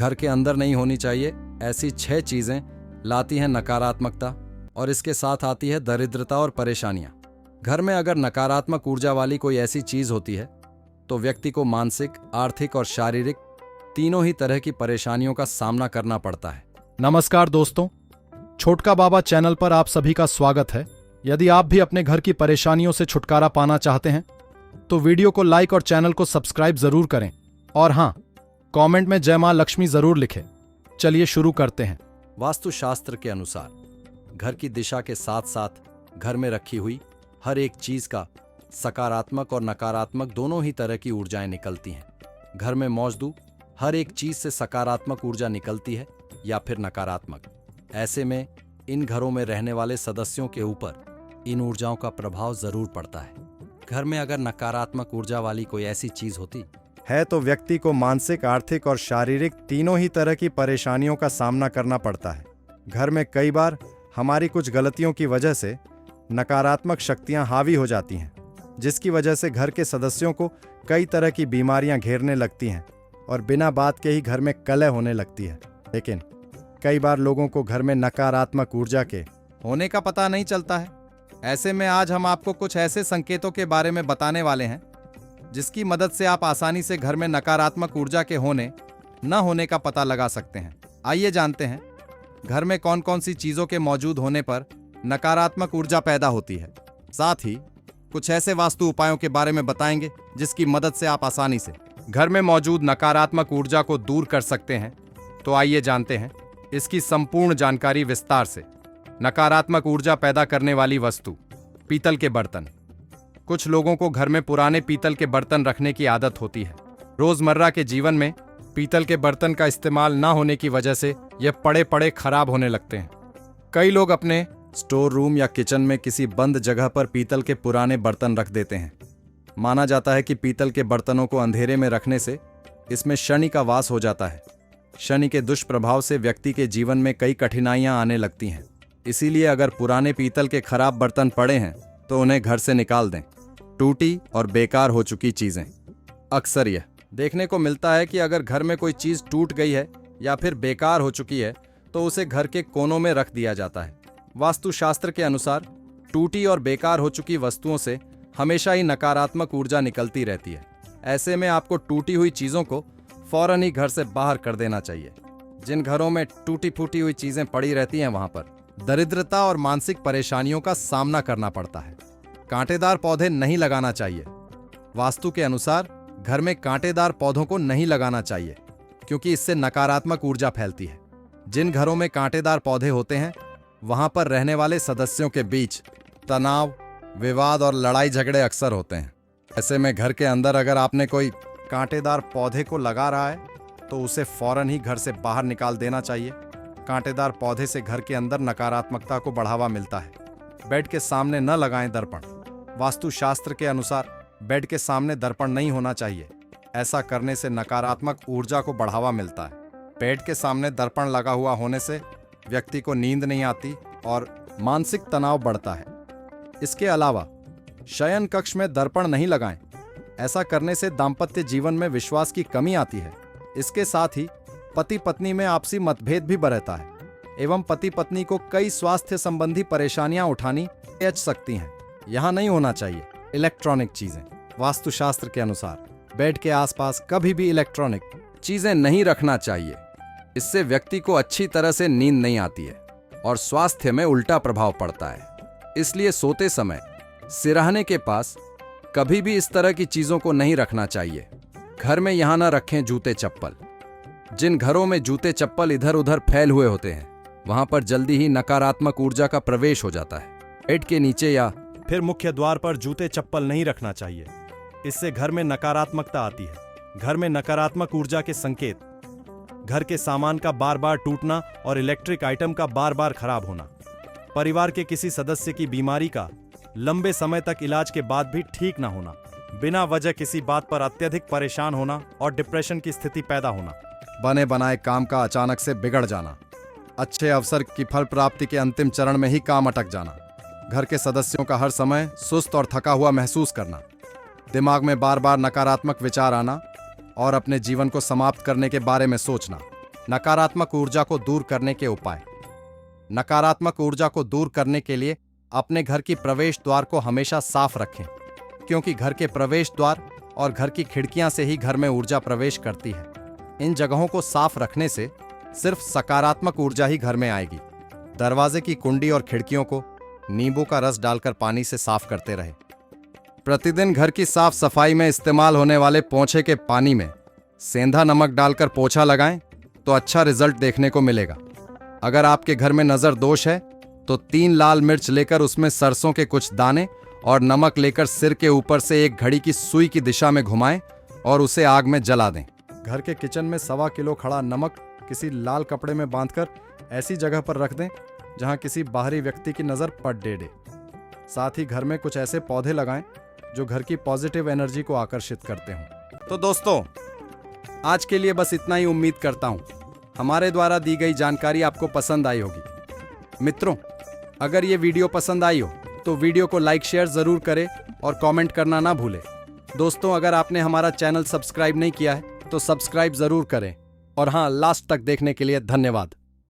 घर के अंदर नहीं होनी चाहिए, ऐसी 6 चीजें लाती हैं नकारात्मकता और इसके साथ आती है दरिद्रता और परेशानियां। घर में अगर नकारात्मक ऊर्जा वाली कोई ऐसी चीज होती है तो व्यक्ति को मानसिक, आर्थिक और शारीरिक तीनों ही तरह की परेशानियों का सामना करना पड़ता है। नमस्कार दोस्तों, छोटका बाबा चैनल पर आप सभी का स्वागत है। यदि आप भी अपने घर की परेशानियों से छुटकारा पाना चाहते हैं तो वीडियो को लाइक और चैनल को सब्सक्राइब जरूर करें और हाँ, कमेंट में जय मां लक्ष्मी जरूर लिखें। चलिए शुरू करते हैं। वास्तुशास्त्र के अनुसार घर की दिशा के साथ साथ घर में रखी हुई हर एक चीज का सकारात्मक और नकारात्मक दोनों ही तरह की ऊर्जाएं निकलती हैं। घर में मौजूद हर एक चीज से सकारात्मक ऊर्जा निकलती है या फिर नकारात्मक। ऐसे में इन घरों में रहने वाले सदस्यों के ऊपर इन ऊर्जाओं का प्रभाव जरूर पड़ता है। घर में अगर नकारात्मक ऊर्जा वाली कोई ऐसी चीज होती है तो व्यक्ति को मानसिक, आर्थिक और शारीरिक तीनों ही तरह की परेशानियों का सामना करना पड़ता है। घर में कई बार हमारी कुछ गलतियों की वजह से नकारात्मक शक्तियां हावी हो जाती हैं, जिसकी वजह से घर के सदस्यों को कई तरह की बीमारियां घेरने लगती हैं और बिना बात के ही घर में कलह होने लगती है। लेकिन कई बार लोगों को घर में नकारात्मक ऊर्जा के होने का पता नहीं चलता है। ऐसे में आज हम आपको कुछ ऐसे संकेतों के बारे में बताने वाले हैं जिसकी मदद से आप आसानी से घर में नकारात्मक ऊर्जा के होने न होने का पता लगा सकते हैं। आइए जानते हैं घर में कौन कौन सी चीजों के मौजूद होने पर नकारात्मक ऊर्जा पैदा होती है। साथ ही कुछ ऐसे वास्तु उपायों के बारे में बताएंगे जिसकी मदद से आप आसानी से घर में मौजूद नकारात्मक ऊर्जा को दूर कर सकते हैं। तो आइए जानते हैं इसकी संपूर्ण जानकारी विस्तार से। नकारात्मक ऊर्जा पैदा करने वाली वस्तु, पीतल के बर्तन। कुछ लोगों को घर में पुराने पीतल के बर्तन रखने की आदत होती है। रोजमर्रा के जीवन में पीतल के बर्तन का इस्तेमाल न होने की वजह से ये पड़े पड़े खराब होने लगते हैं। कई लोग अपने स्टोर रूम या किचन में किसी बंद जगह पर पीतल के पुराने बर्तन रख देते हैं। माना जाता है कि पीतल के बर्तनों को अंधेरे में रखने से इसमें शनि का वास हो जाता है। शनि के दुष्प्रभाव से व्यक्ति के जीवन में कई कठिनाइयां आने लगती हैं। इसीलिए अगर पुराने पीतल के खराब बर्तन पड़े हैं तो उन्हें घर से निकाल दें। टूटी और बेकार हो चुकी चीजें। अक्सर यह देखने को मिलता है कि अगर घर में कोई चीज टूट गई है या फिर बेकार हो चुकी है तो उसे घर के कोनों में रख दिया जाता है। वास्तुशास्त्र के अनुसार टूटी और बेकार हो चुकी वस्तुओं से हमेशा ही नकारात्मक ऊर्जा निकलती रहती है। ऐसे में आपको टूटी हुई चीजों को फौरन ही घर से बाहर कर देना चाहिए। जिन घरों में टूटी फूटी हुई चीजें पड़ी रहती हैं वहां पर दरिद्रता और मानसिक परेशानियों का सामना करना पड़ता है। कांटेदार पौधे नहीं लगाना चाहिए। वास्तु के अनुसार घर में कांटेदार पौधों को नहीं लगाना चाहिए क्योंकि इससे नकारात्मक ऊर्जा फैलती है। जिन घरों में कांटेदार पौधे होते हैं वहां पर रहने वाले सदस्यों के बीच तनाव, विवाद और लड़ाई झगड़े अक्सर होते हैं। ऐसे में घर के अंदर अगर आपने कोई कांटेदार पौधे को लगा रहा है तो उसे फौरन ही घर से बाहर निकाल देना चाहिए। कांटेदार पौधे से घर के अंदर नकारात्मकता को बढ़ावा मिलता है। बेड के सामने न लगाएं दर्पण। वास्तुशास्त्र के अनुसार बेड के सामने दर्पण नहीं होना चाहिए। ऐसा करने से नकारात्मक ऊर्जा को बढ़ावा मिलता है। बेड के सामने दर्पण लगा हुआ होने से व्यक्ति को नींद नहीं आती और मानसिक तनाव बढ़ता है। इसके अलावा शयन कक्ष में दर्पण नहीं लगाएं। ऐसा करने से दाम्पत्य जीवन में विश्वास की कमी आती है। इसके साथ ही पति पत्नी में आपसी मतभेद भी बढ़ता है एवं पति पत्नी को कई स्वास्थ्य संबंधी परेशानियां उठानी पड़ सकती हैं। यहां नहीं होना चाहिए इलेक्ट्रॉनिक चीजें। वास्तुशास्त्र के अनुसार बेड के आसपास कभी भी इलेक्ट्रॉनिक चीजें नहीं रखना चाहिए। इससे व्यक्ति को अच्छी तरह से नींद नहीं आती है और स्वास्थ्य में उल्टा प्रभाव पड़ता है। इसलिए सोते समय सिरहाने के पास कभी भी इस तरह की चीजों को नहीं रखना चाहिए। घर में यहां न रखें जूते चप्पल। जिन घरों में जूते चप्पल इधर उधर फैल हुए होते हैं वहां पर जल्दी ही नकारात्मक ऊर्जा का प्रवेश हो जाता है। बेड के नीचे या फिर मुख्य द्वार पर जूते चप्पल नहीं रखना चाहिए। इससे घर में नकारात्मकता आती है। घर में नकारात्मक ऊर्जा के संकेत, घर के सामान का बार बार टूटना और इलेक्ट्रिक आइटम का बार बार खराब होना, परिवार के किसी सदस्य की बीमारी का लंबे समय तक इलाज के बाद भी ठीक ना होना, बिना वजह किसी बात पर अत्यधिक परेशान होना और डिप्रेशन की स्थिति पैदा होना, बने बनाए काम का अचानक से बिगड़ जाना, अच्छे अवसर की फल प्राप्ति के अंतिम चरण में ही काम अटक जाना, घर के सदस्यों का हर समय सुस्त और थका हुआ महसूस करना, दिमाग में बार बार नकारात्मक विचार आना और अपने जीवन को समाप्त करने के बारे में सोचना, नकारात्मक ऊर्जा को दूर करने के उपाय। नकारात्मक ऊर्जा को दूर करने के लिए अपने घर की प्रवेश द्वार को हमेशा साफ रखें, क्योंकि घर के प्रवेश द्वार और घर की खिड़कियां से ही घर में ऊर्जा प्रवेश करती है। इन जगहों को साफ रखने से सिर्फ सकारात्मक ऊर्जा ही घर में आएगी। दरवाजे की कुंडी और खिड़कियों को नींबू का रस डालकर पानी से साफ करते रहे। प्रतिदिन घर की साफ सफाई में इस्तेमाल होने वाले पोंछे के पानी में सेंधा नमक डालकर पोछा लगाएं तो अच्छा रिजल्ट देखने को मिलेगा। अगर आपके घर में नजर दोष है तो 3 लाल मिर्च लेकर उसमें सरसों के कुछ दाने और नमक लेकर सिर के ऊपर से एक घड़ी की सुई की दिशा में घुमाएं और उसे आग में जला दें। घर के किचन में 1.25 किलो खड़ा नमक किसी लाल कपड़े में बांधकर ऐसी जगह पर रख दें जहां किसी बाहरी व्यक्ति की नज़र पड़ डे। साथ ही घर में कुछ ऐसे पौधे लगाएं जो घर की पॉजिटिव एनर्जी को आकर्षित करते हों। तो दोस्तों, आज के लिए बस इतना ही। उम्मीद करता हूं हमारे द्वारा दी गई जानकारी आपको पसंद आई होगी। मित्रों, अगर ये वीडियो पसंद आई हो तो वीडियो को लाइक शेयर जरूर करें और कमेंट करना ना भूलें। दोस्तों, अगर आपने हमारा चैनल सब्सक्राइब नहीं किया है तो सब्सक्राइब जरूर करें। और हाँ, लास्ट तक देखने के लिए धन्यवाद।